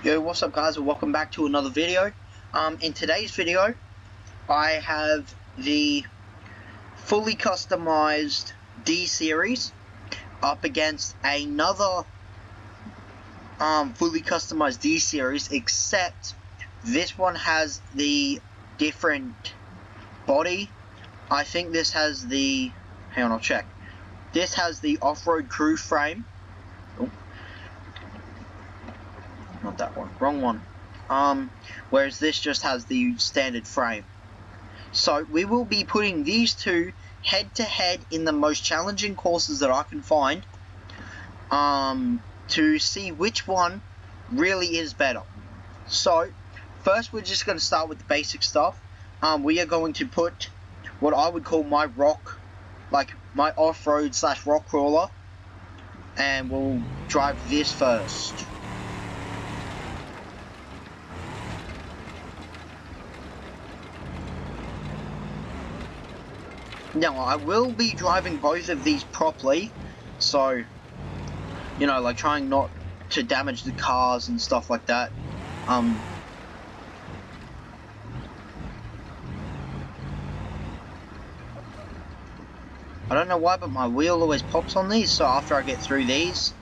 Yo, what's up guys, and welcome back to another video. In today's video, I have the fully customized D series up against another fully customized D series, except this one has the different body. I think this has the, hang on, I'll check. This has the off-road crew frame. Oh. Not that one, wrong one. Whereas this just has the standard frame. So we will be putting these two head to head in the most challenging courses that I can find, to see which one really is better. So first we're just going to start with the basic stuff. We are going to put what I would call my rock, like my off-road / rock crawler, and we'll drive this first. Now, I will be driving both of these properly, so, you know, like trying not to damage the cars and stuff like that. I don't know why, but my wheel always pops on these, so after I get through these,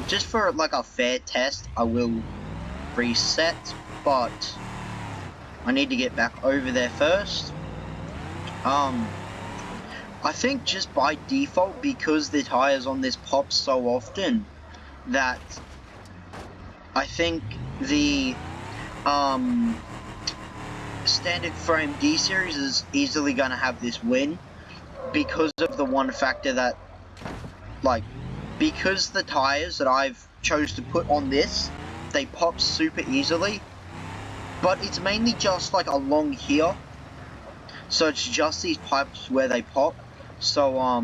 just for like a fair test, I will reset, but I need to get back over there first. I think just by default, because the tires on this pop so often, that I think the standard frame D series is easily going to have this win, because of the one factor that, like, because the tires that I've chose to put on this, they pop super easily, but it's mainly just like along here, so it's just these pipes where they pop. So, I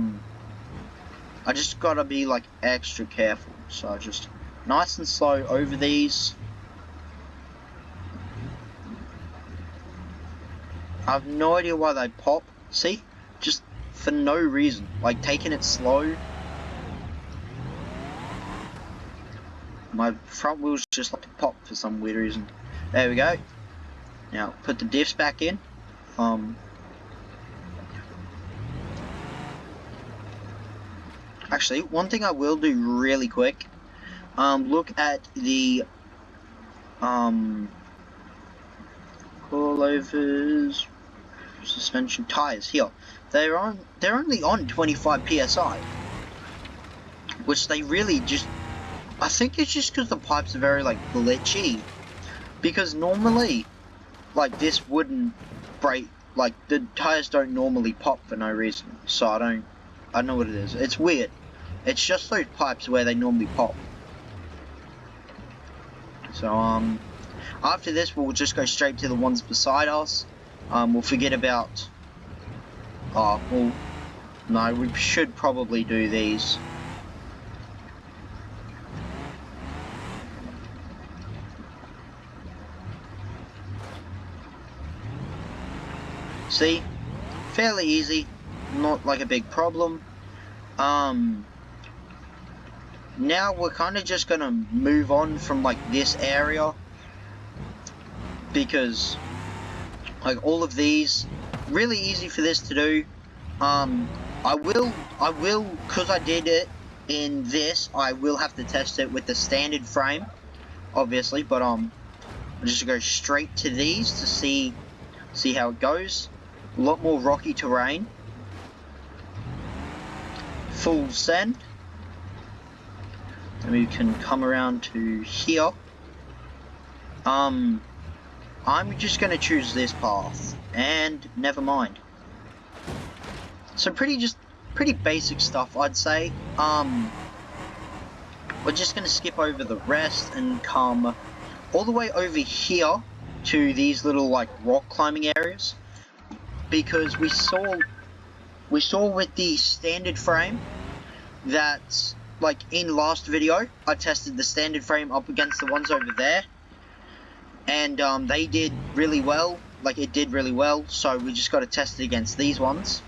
just gotta be, like, extra careful. So, just nice and slow over these. I have no idea why they pop. See? Just for no reason. Like, taking it slow. My front wheels just like to pop for some weird reason. There we go. Now, put the diffs back in. Actually, one thing I will do really quick, look at the coilovers, suspension tires here. They're only on 25 psi, which they really just, I think it's just because the pipes are very like glitchy, because normally like this wouldn't break, like the tires don't normally pop for no reason. So I don't know what it is. It's weird. It's just those pipes where they normally pop. So, after this, we'll just go straight to the ones beside us. We'll forget about... well, no, we should probably do these. See? Fairly easy. Not like a big problem. Now we're kind of just gonna move on from like this area, because like all of these really easy for this to do. I will because I did it in this, I will have to test it with the standard frame, obviously, but I'll just go straight to these to see how it goes. A lot more rocky terrain. Full send. And we can come around to here. I'm just going to choose this path, and never mind. So pretty basic stuff, I'd say. We're just going to skip over the rest and come all the way over here to these little like rock climbing areas, because we saw with the standard frame that, like in last video, I tested the standard frame up against the ones over there, and they did really well. Like, it did really well, so we just got to test it against these ones.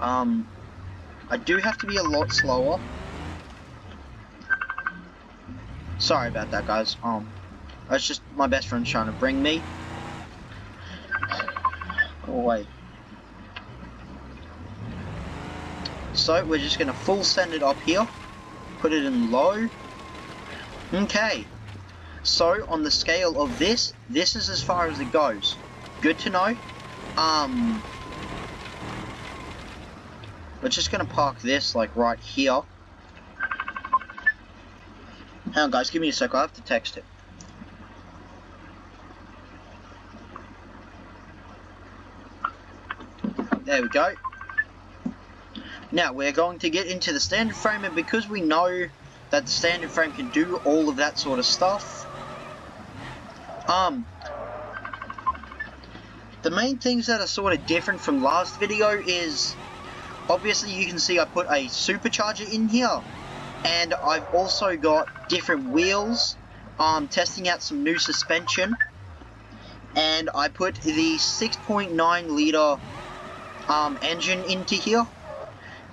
I do have to be a lot slower, Sorry about that, guys. That's just my best friend trying to bring me. Oh, wait. So, we're just going to full send it up here. Put it in low. Okay. So, on the scale of this is as far as it goes. Good to know. We're just going to park this, like, right here. Hang on, guys. Give me a sec. I have to text it. There we go. Now, we're going to get into the standard frame, and because we know that the standard frame can do all of that sort of stuff, the main things that are sort of different from last video is, obviously you can see I put a supercharger in here, and I've also got different wheels, testing out some new suspension, and I put the 6.9 litre engine into here.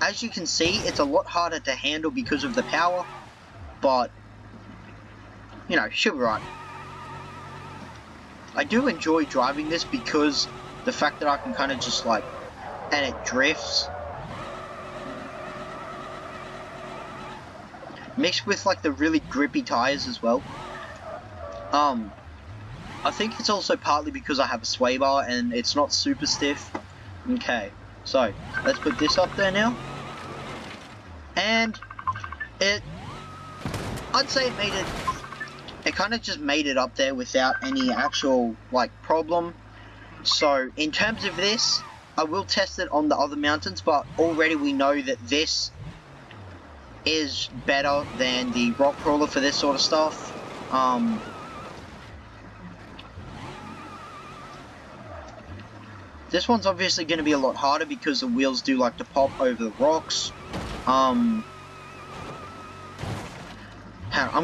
As you can see, it's a lot harder to handle because of the power, but, you know, she'll be right. I do enjoy driving this because the fact that I can kind of just, like, and it drifts. Mixed with, like, the really grippy tires as well. I think it's also partly because I have a sway bar and it's not super stiff. Okay, so, let's put this up there now. And I'd say it kind of just made it up there without any actual, like, problem. So, in terms of this, I will test it on the other mountains, but already we know that this is better than the rock crawler for this sort of stuff. This one's obviously going to be a lot harder because the wheels do like to pop over the rocks. I'm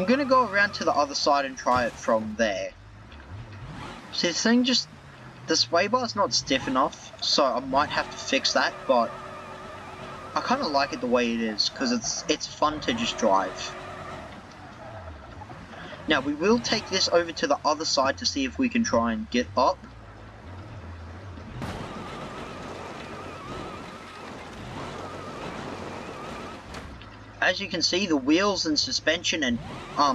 going to go around to the other side and try it from there. See, the sway bar's not stiff enough, so I might have to fix that, but I kind of like it the way it is, because it's fun to just drive. Now, we will take this over to the other side to see if we can try and get up. As you can see, the wheels and suspension and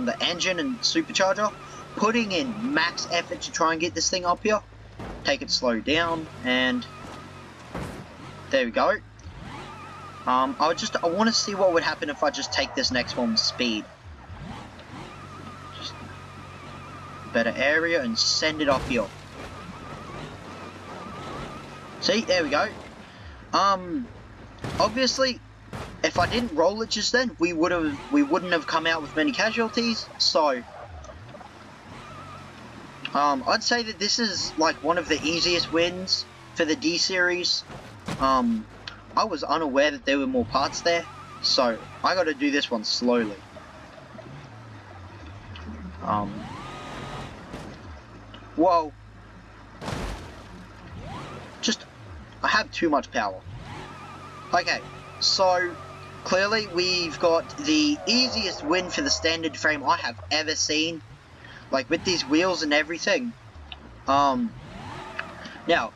the engine and supercharger, putting in max effort to try and get this thing up here. Take it slow down, and there we go. I want to see what would happen if I just take this next one with speed. Just better area and send it up here. See, there we go. Obviously, if I didn't roll it just then, we wouldn't have come out with many casualties. So, I'd say that this is like one of the easiest wins for the D series. I was unaware that there were more parts there, so I got to do this one slowly. Whoa. I have too much power. Okay, so clearly we've got the easiest win for the standard frame I have ever seen. Like, with these wheels and everything. Now,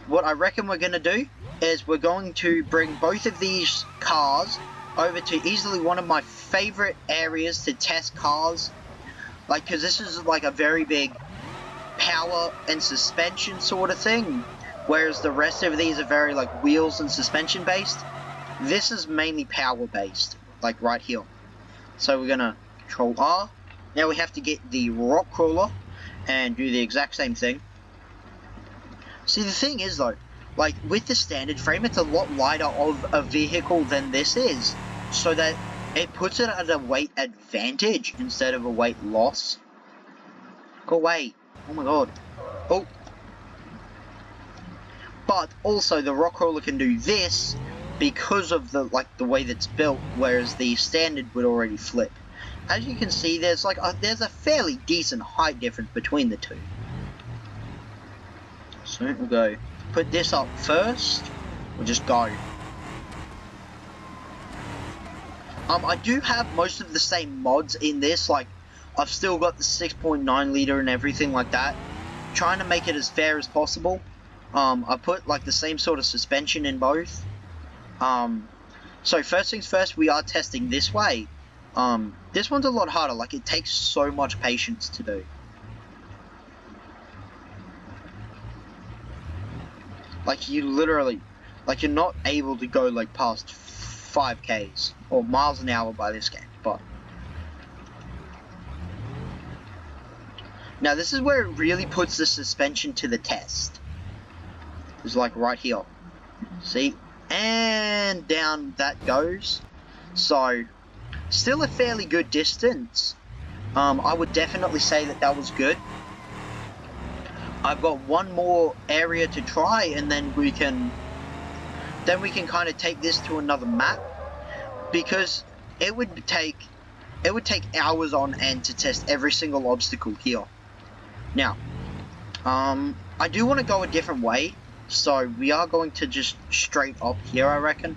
what I reckon we're going to do is we're going to bring both of these cars over to easily one of my favorite areas to test cars. Like, because this is like a very big power and suspension sort of thing. Whereas the rest of these are very like wheels and suspension based. This is mainly power based. Like right here. So we're going to control R. Now we have to get the rock crawler and do the exact same thing. See, the thing is though, like with the standard frame, it's a lot lighter of a vehicle than this is, so that it puts it at a weight advantage instead of a weight loss. Go away. Oh my god. Oh. But also the rock crawler can do this because of the way that's built, whereas the standard would already flip. As you can see, there's a fairly decent height difference between the two. So we'll go put this up first. We'll just go. I do have most of the same mods in this, like, I've still got the 6.9 liter and everything like that. Trying to make it as fair as possible. I put, like, the same sort of suspension in both. So first things first, we are testing this way. This one's a lot harder, like, it takes so much patience to do. Like, you literally, like, you're not able to go, like, past 5Ks, or miles an hour by this game, but... Now, this is where it really puts the suspension to the test. It's like right here. See? And down that goes. So, still a fairly good distance. I would definitely say that that was good. I've got one more area to try, and then we can kind of take this to another map, because it would take hours on end to test every single obstacle here. Now, I do want to go a different way, so we are going to just straight up here, I reckon.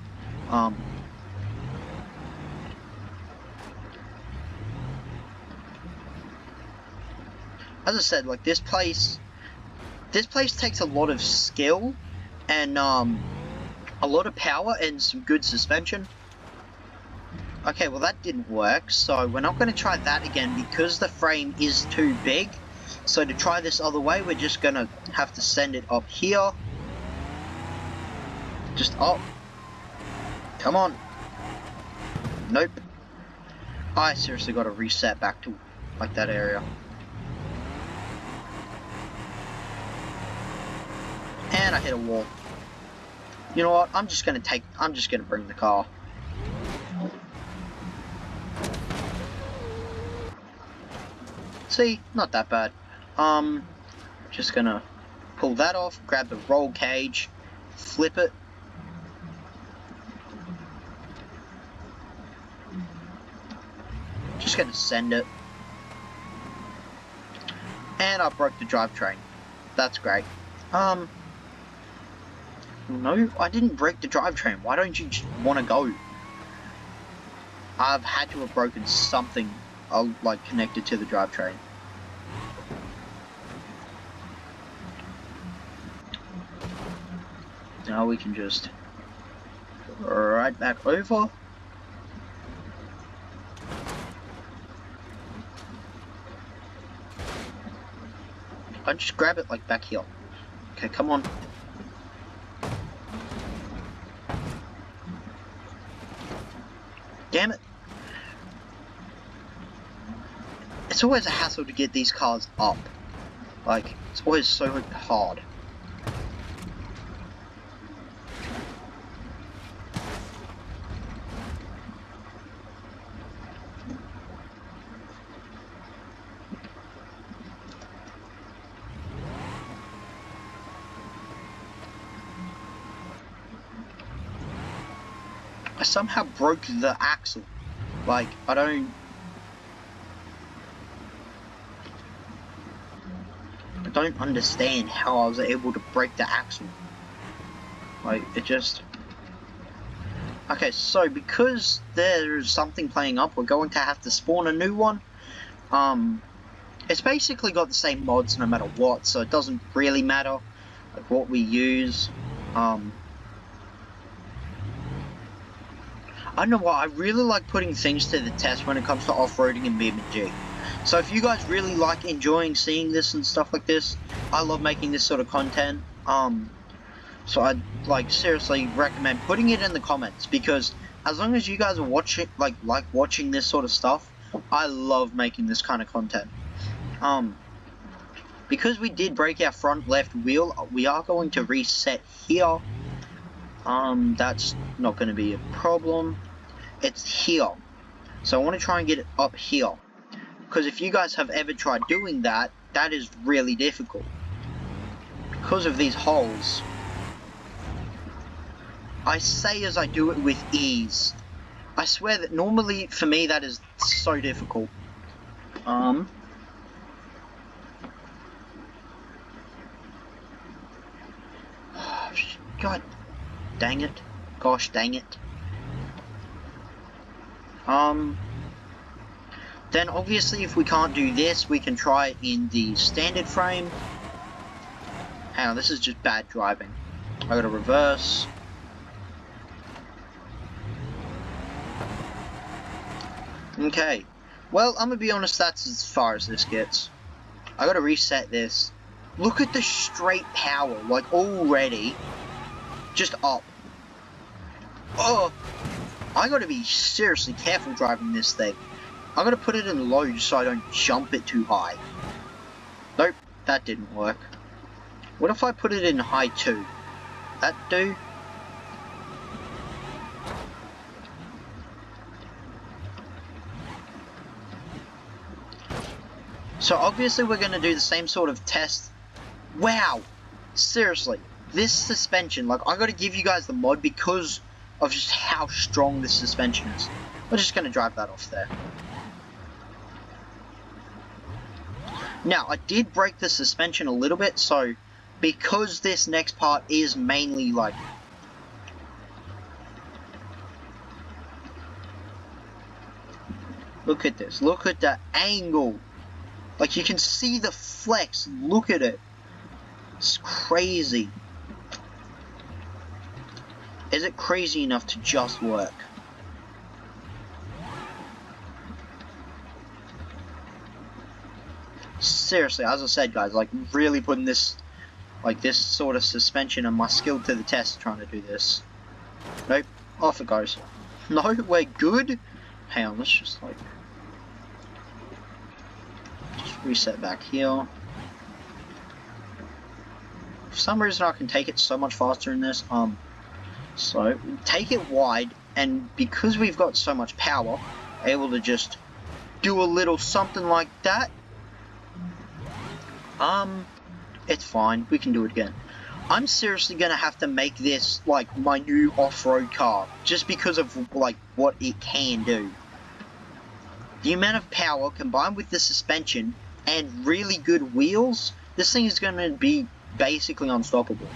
As I said, like, this place takes a lot of skill and a lot of power and some good suspension. Okay, well that didn't work, so we're not going to try that again because the frame is too big. So to try this other way, we're just going to have to send it up here. Just up. Come on. Nope. I seriously got to reset back to, like, that area. And I hit a wall. You know what? I'm just gonna bring the car. See? Not that bad. Just gonna pull that off, grab the roll cage, flip it. Just gonna send it. And I broke the drivetrain. That's great. No, I didn't break the drivetrain. Why don't you just want to go? I've had to have broken something, like, connected to the drivetrain. Now we can just right back over. I just grab it, like, back here. Okay, come on. Damn it. It's always a hassle to get these cars up. Like, it's always so hard. I somehow broke the axle. Like, I don't understand how I was able to break the axle. Like, it just... Okay, so because there's something playing up, we're going to have to spawn a new one. It's basically got the same mods no matter what, so it doesn't really matter, like, what we use. I don't know why, I really like putting things to the test when it comes to off-roading in BeamNg. So if you guys really like enjoying seeing this and stuff like this, I love making this sort of content. So I'd, like, seriously recommend putting it in the comments, because as long as you guys are watching, like watching this sort of stuff, I love making this kind of content. Because we did break our front left wheel, we are going to reset here. That's not going to be a problem. It's here. So I want to try and get it up here. Because if you guys have ever tried doing that, that is really difficult. Because of these holes. I say as I do it with ease. I swear that normally, for me, that is so difficult. God dang it. Gosh dang it. Then obviously if we can't do this, we can try it in the standard frame. Hang on, this is just bad driving. I gotta reverse. Okay. Well, I'm gonna be honest, that's as far as this gets. I gotta reset this. Look at the straight power, like already. Just up. Oh! I gotta be seriously careful driving this thing. I gotta put it in low just so I don't jump it too high. Nope, that didn't work. What if I put it in high too? That do? So obviously we're gonna do the same sort of test. Wow! Seriously, this suspension, like I gotta give you guys the mod because of just how strong this suspension is. We're just gonna drive that off there. Now, I did break the suspension a little bit, so because this next part is mainly like... Look at this, look at the angle. Like you can see the flex, look at it. It's crazy. Is it crazy enough to just work? Seriously, as I said guys, like really putting this, like this sort of suspension and my skill to the test trying to do this. Nope, off it goes. No, we're good. Hang on, let's just like, just reset back here. For some reason I can take it so much faster in this, so take it wide, and because we've got so much power, able to just do a little something like that. It's fine, we can do it again. I'm seriously gonna have to make this like my new off-road car, just because of like what it can do. The amount of power combined with the suspension and really good wheels, this thing is gonna be basically unstoppable.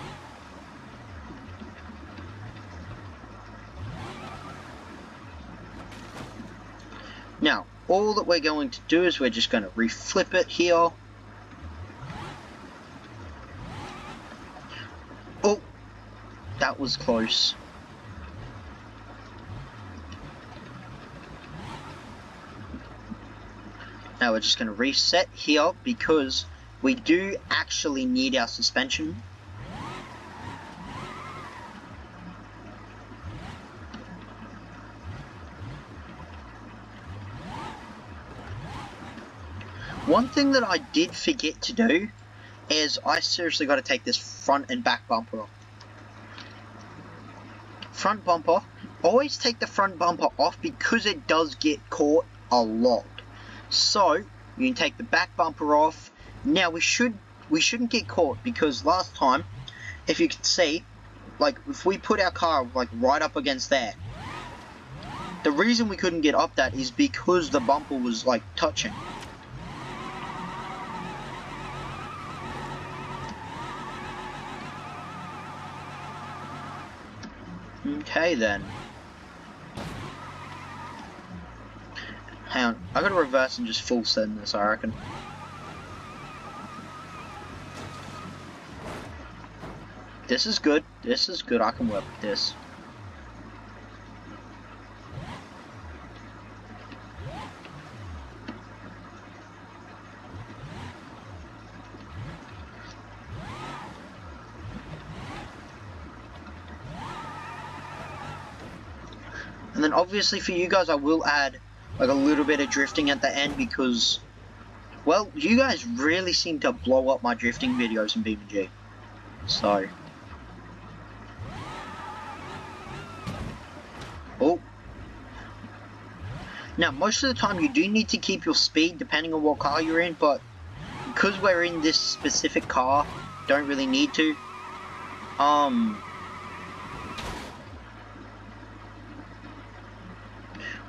Now, all that we're going to do is we're just going to reflip it here. Oh, that was close. Now we're just going to reset here because we do actually need our suspension. One thing that I did forget to do is I seriously got to take this front and back bumper off. Front bumper, always take the front bumper off because it does get caught a lot. So you can take the back bumper off. Now we shouldn't get caught because last time, if you can see, like if we put our car like right up against there, the reason we couldn't get up that is because the bumper was like touching. Okay then. Hang on, I gotta reverse and just full send this, I reckon. This is good, I can work with this. And then obviously for you guys I will add like a little bit of drifting at the end because, well, you guys really seem to blow up my drifting videos in BeamNg. So. Oh. Now most of the time you do need to keep your speed depending on what car you're in, but because we're in this specific car, don't really need to.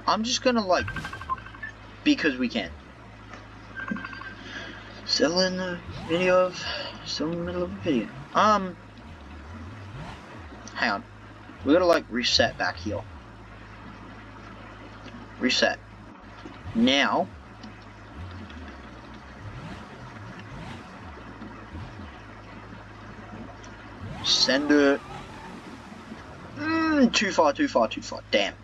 I'm just gonna like, because we can. Still in the middle of a video. Hang on. We gotta like reset back here. Reset. Now, send it. Too far. Damn.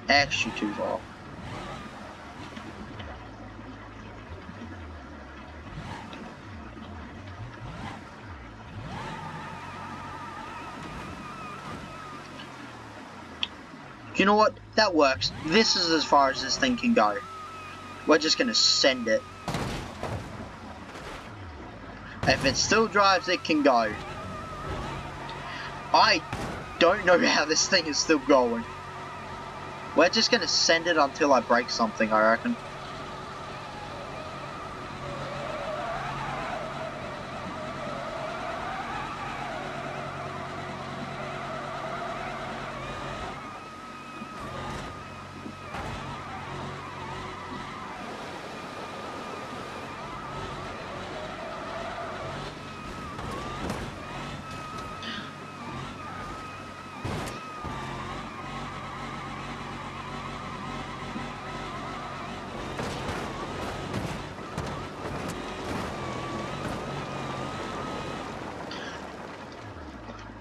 Actually too far. You know what? That works. This is as far as this thing can go. We're just gonna send it. If it still drives, it can go. I don't know how this thing is still going. We're just gonna send it until I break something, I reckon.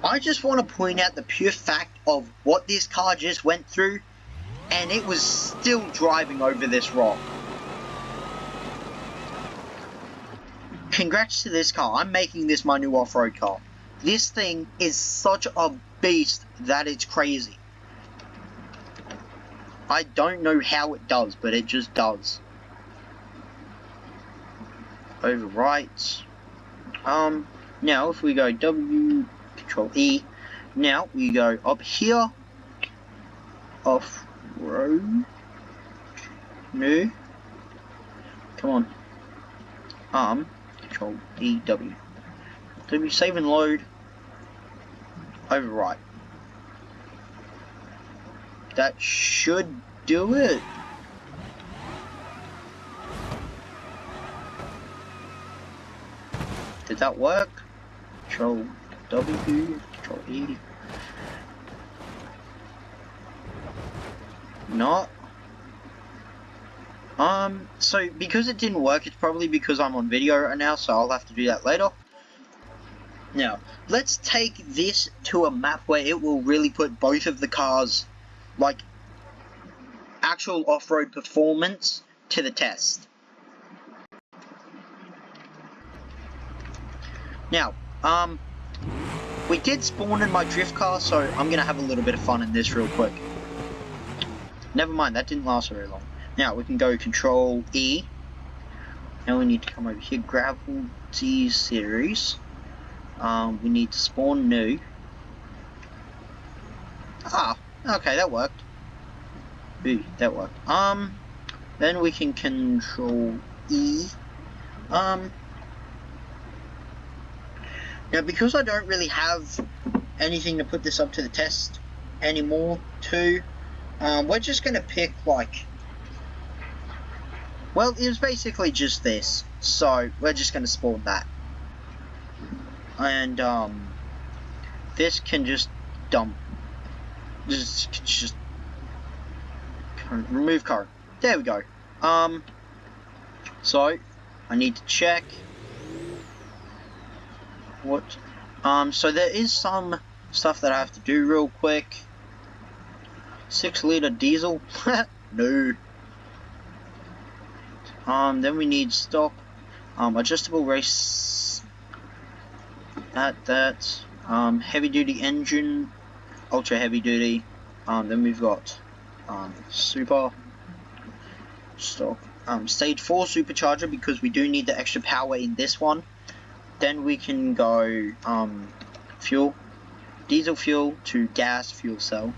I just want to point out the pure fact of what this car just went through, and it was still driving over this rock. Congrats to this car. I'm making this my new off-road car. This thing is such a beast that it's crazy. I don't know how it does, but it just does. Overwrite. Now if we go W, Control E, now we go up here, off-road, new, come on, Control E, W, save and load, overwrite. That should do it. Did that work? Control W, Control E. Not. So because it didn't work, it's probably because I'm on video right now, so I'll have to do that later. Now, let's take this to a map where it will really put both of the cars, like, actual off-road performance to the test. Now, we did spawn in my drift car, so I'm gonna have a little bit of fun in this real quick. Never mind, that didn't last very long. Now, we can go Control E. Now we need to come over here, Gravel D Series. We need to spawn new. Ah, okay, that worked. Ooh, that worked. Then we can Control E. Now, because I don't really have anything to put this up to the test anymore, too, we're just going to pick, like, well, it was basically just this, so we're just going to spawn that. And, this can just dump, just remove current. There we go. So, I need to check. What? So there is some stuff that I have to do real quick. 6-liter diesel? No. Then we need stock. Adjustable race. That. Heavy duty engine. Ultra heavy duty. Then we've got, super. Stock. Stage 4 supercharger, because we do need the extra power in this one. Then we can go, fuel, diesel fuel to gas fuel cell.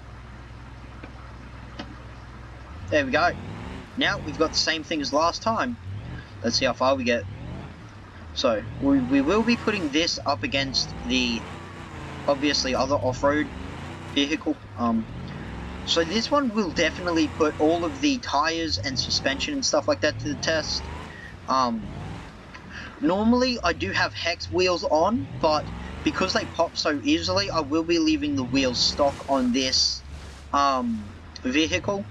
There we go. Now we've got the same thing as last time. Let's see how far we get. So, we will be putting this up against the, obviously, other off-road vehicle. So this one will definitely put all of the tires and suspension and stuff like that to the test. Normally, I do have hex wheels on, but because they pop so easily, I will be leaving the wheels stock on this vehicle,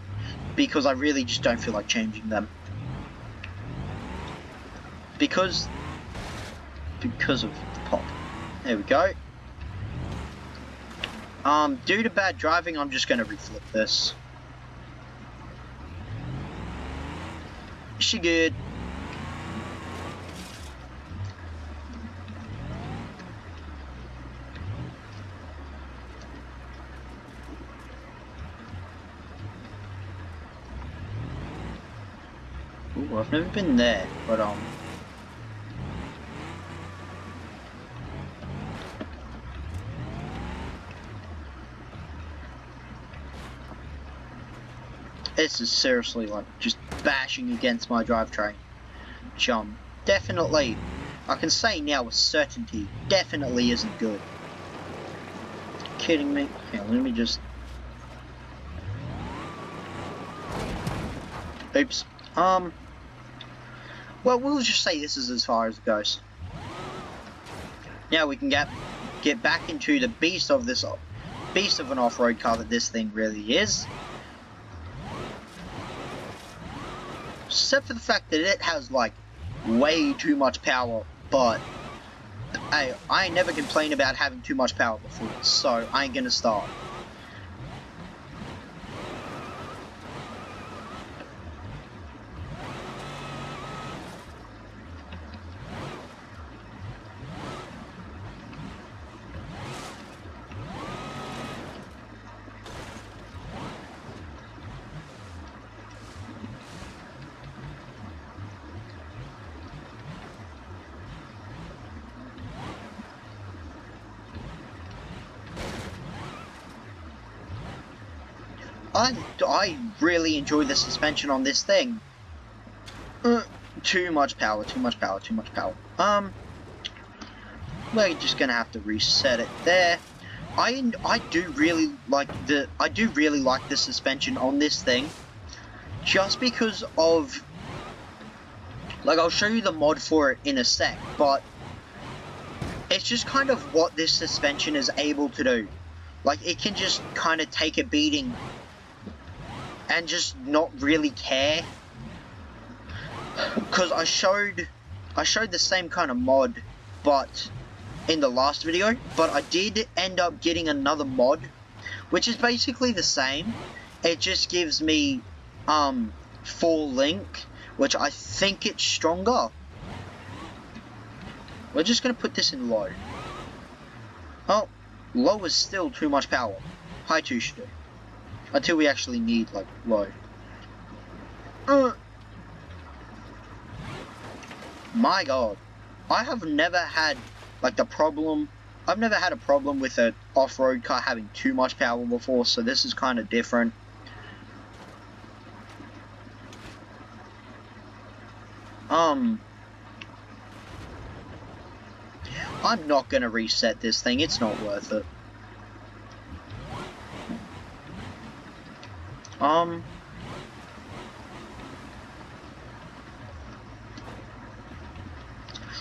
because I really just don't feel like changing them. Because of the pop. There we go. Due to bad driving, I'm just gonna reflip this. She good. Ooh, I've never been there, but this is seriously like just bashing against my drivetrain. Which definitely, I can say now with certainty, definitely isn't good. Kidding me? Yeah, let me just. Oops. Well, we'll just say this is as far as it goes. Now we can get back into the beast of an off-road car that this thing really is. Except for the fact that it has like way too much power, but hey, I ain't never complained about having too much power before, so I ain't gonna start. I really enjoy the suspension on this thing. Too much power, too much power, too much power. We're just gonna have to reset it there. I do really like the suspension on this thing, just because of, like, I'll show you the mod for it in a sec, but it's just kind of what this suspension is able to do. Like, it can just kind of take a beating and just not really care. Because I showed the same kind of mod, but in the last video, but I did end up getting another mod, which is basically the same. It just gives me full link, which I think it's stronger. We're just gonna put this in low. Oh, low is still too much power. High 2 should do. Until we actually need, like, low. My god. I have never had, like, I've never had a problem with an off-road car having too much power before, so this is kind of different. I'm not gonna reset this thing, it's not worth it.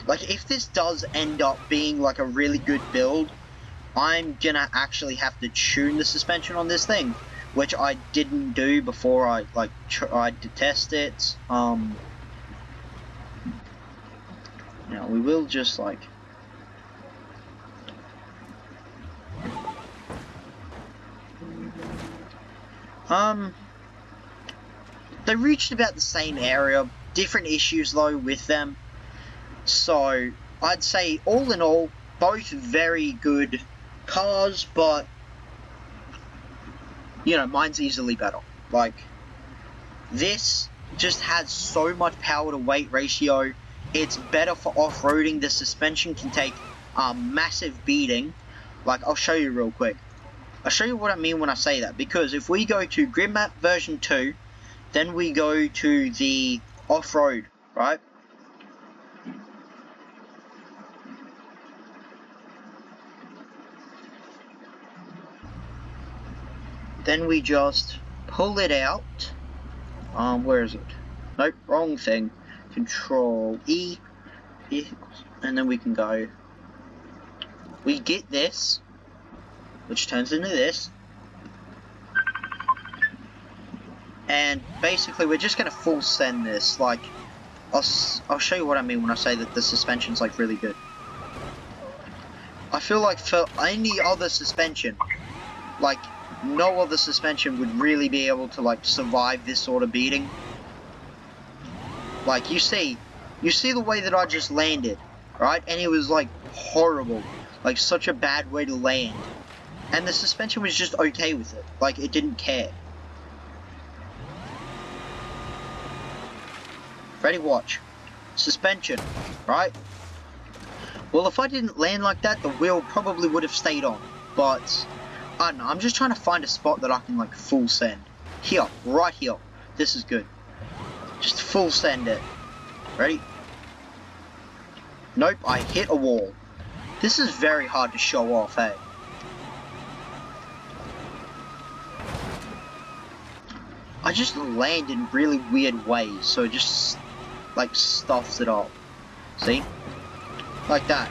Like, if this does end up being, like, a really good build, I'm gonna actually have to tune the suspension on this thing, which I didn't do before I, like, tried to test it. Now, we will just, like... They reached about the same area, different issues, though, with them. So, I'd say, all in all, both very good cars, but, you know, mine's easily better. Like, this just has so much power to weight ratio. It's better for off-roading. The suspension can take a massive beating. Like, I'll show you real quick. I'll show you what I mean when I say that, because if we go to Grid Map version 2, then we go to the off-road, right? Then we just pull it out. Where is it? Nope, wrong thing. Control E, vehicles, and then we can go we get this, which turns into this, and basically we're just gonna full send this. Like, I'll show you what I mean when I say that the suspension's like really good. I feel like for any other suspension, like no other suspension would really be able to like survive this sort of beating. Like you see the way that I just landed, right? And it was like horrible, like such a bad way to land. And the suspension was just okay with it, like it didn't care. Ready, watch. Suspension, right? Well, if I didn't land like that, the wheel probably would have stayed on. But, I don't know, I'm just trying to find a spot that I can, like, full send. Here, right here. This is good. Just full send it. Ready? Nope, I hit a wall. This is very hard to show off, hey? I just land in really weird ways, so it just, like, stuffs it up. See? Like that.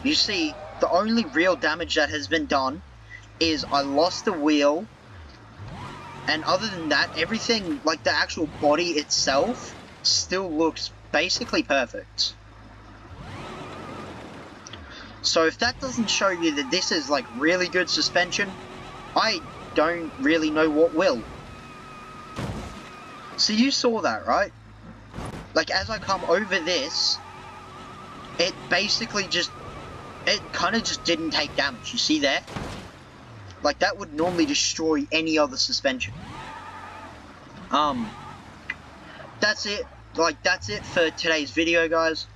You see, the only real damage that has been done is I lost the wheel, and other than that, everything, like the actual body itself, still looks basically perfect. So if that doesn't show you that this is like really good suspension, I don't really know what will. So you saw that, right? Like as I come over this, it basically just, it kind of just didn't take damage. You see that? Like that would normally destroy any other suspension. That's it. Like that's it for today's video, guys.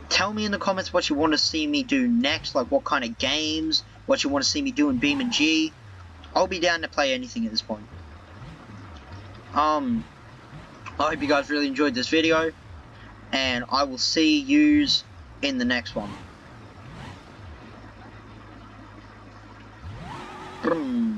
Tell me in the comments what you want to see me do next, like what kind of games, what you want to see me do in BeamNg. I'll be down to play anything at this point. I hope you guys really enjoyed this video, and I will see yous in the next one.